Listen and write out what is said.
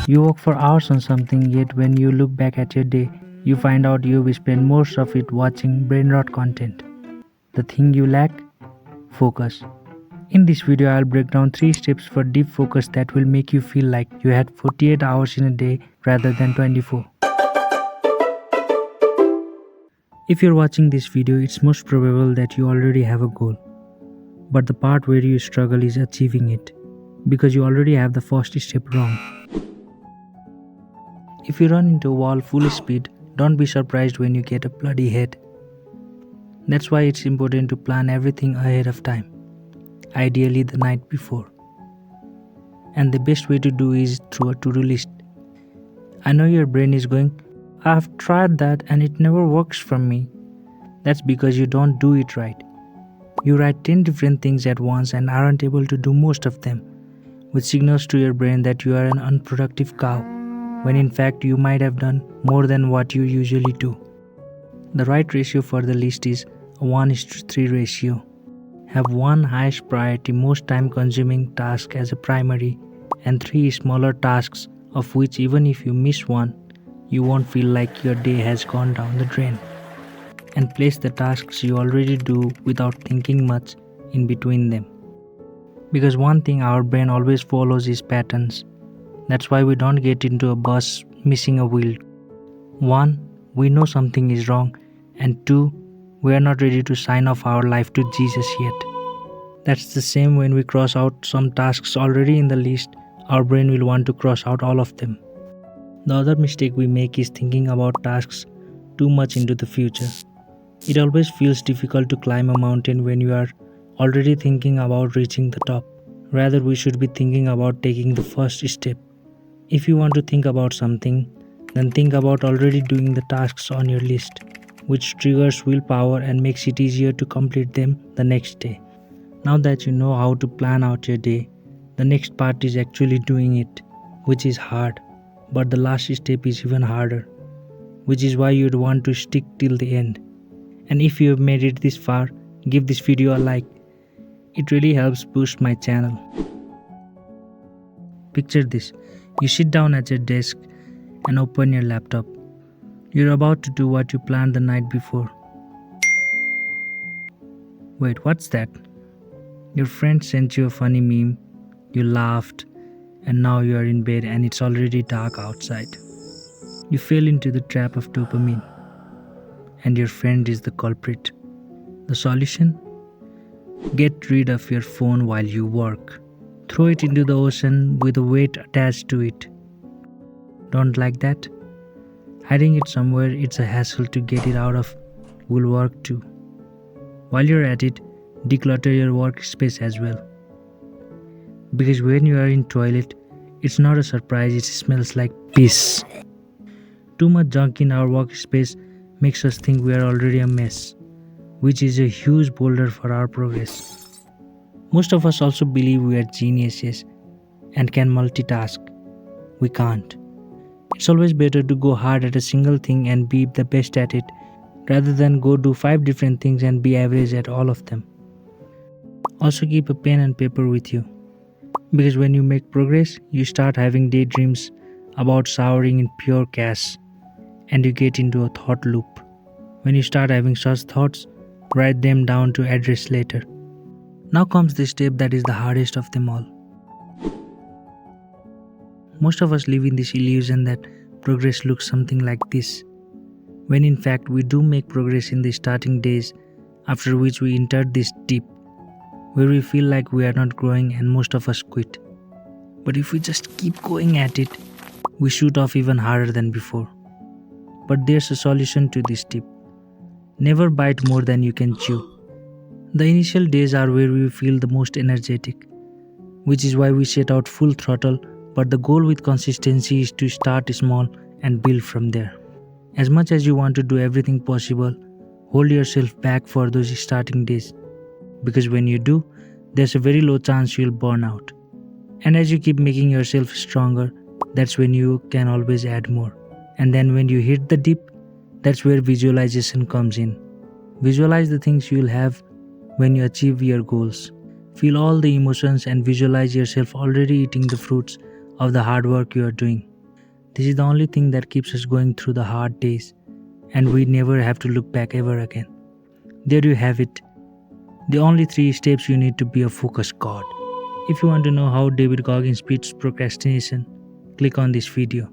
You work for hours on something, yet when you look back at your day, you find out you've spent most of it watching brain rot content. The thing you lack? Focus. In this video, I'll break down 3 steps for deep focus that will make you feel like you had 48 hours in a day rather than 24. If you're watching this video, it's most probable that you already have a goal. But the part where you struggle is achieving it, because you already have the first step wrong. If you run into a wall full speed, don't be surprised when you get a bloody head. That's why it's important to plan everything ahead of time, ideally the night before. And the best way to do is through a to-do list. I know your brain is going, I've tried that and it never works for me. That's because you don't do it right. You write 10 different things at once and aren't able to do most of them, which signals to your brain that you are an unproductive cow, when in fact you might have done more than what you usually do. The right ratio for the list is a 1:3 ratio. Have one highest priority, most time consuming task as a primary and 3 smaller tasks of which even if you miss one, you won't feel like your day has gone down the drain. And place the tasks you already do without thinking much in between them. Because one thing our brain always follows is patterns. That's why we don't get into a bus missing a wheel. 1. We know something is wrong, and 2. We are not ready to sign off our life to Jesus yet. That's the same when we cross out some tasks already in the list, our brain will want to cross out all of them. The other mistake we make is thinking about tasks too much into the future. It always feels difficult to climb a mountain when you are already thinking about reaching the top. Rather, we should be thinking about taking the first step. If you want to think about something, then think about already doing the tasks on your list, which triggers willpower and makes it easier to complete them the next day. Now that you know how to plan out your day, the next part is actually doing it, which is hard, but the last step is even harder, which is why you'd want to stick till the end. And if you have made it this far, give this video a like. It really helps boost my channel. Picture this. You sit down at your desk and open your laptop. You're about to do what you planned the night before. Wait, what's that? Your friend sent you a funny meme, you laughed, and now you are in bed and it's already dark outside. You fell into the trap of dopamine, and your friend is the culprit. The solution? Get rid of your phone while you work. Throw it into the ocean with a weight attached to it. Don't like that? Hiding it somewhere, it's a hassle to get it out of, will work too. While you're at it, declutter your workspace as well. Because when you are in toilet, it's not a surprise, it smells like piss. Too much junk in our workspace makes us think we are already a mess, which is a huge boulder for our progress. Most of us also believe we are geniuses and can multitask. We can't. It's always better to go hard at a single thing and be the best at it, rather than go do 5 different things and be average at all of them. Also keep a pen and paper with you, because when you make progress, you start having daydreams about showering in pure cash, and you get into a thought loop. When you start having such thoughts, write them down to address later. Now comes the step that is the hardest of them all. Most of us live in this illusion that progress looks something like this, when in fact we do make progress in the starting days, after which we enter this dip, where we feel like we are not growing and most of us quit. But if we just keep going at it, we shoot off even harder than before. But there's a solution to this tip. Never bite more than you can chew. The initial days are where we feel the most energetic, which is why we set out full throttle, but the goal with consistency is to start small and build from there. As much as you want to do everything possible, hold yourself back for those starting days, because when you do, there's a very low chance you'll burn out. And as you keep making yourself stronger, that's when you can always add more. And then when you hit the dip, that's where visualization comes in. Visualize the things you'll have when you achieve your goals. Feel all the emotions and visualize yourself already eating the fruits of the hard work you are doing. This is the only thing that keeps us going through the hard days, and we never have to look back ever again. There you have it. The only 3 steps you need to be a focused god. If you want to know how David Goggins beats procrastination, click on this video.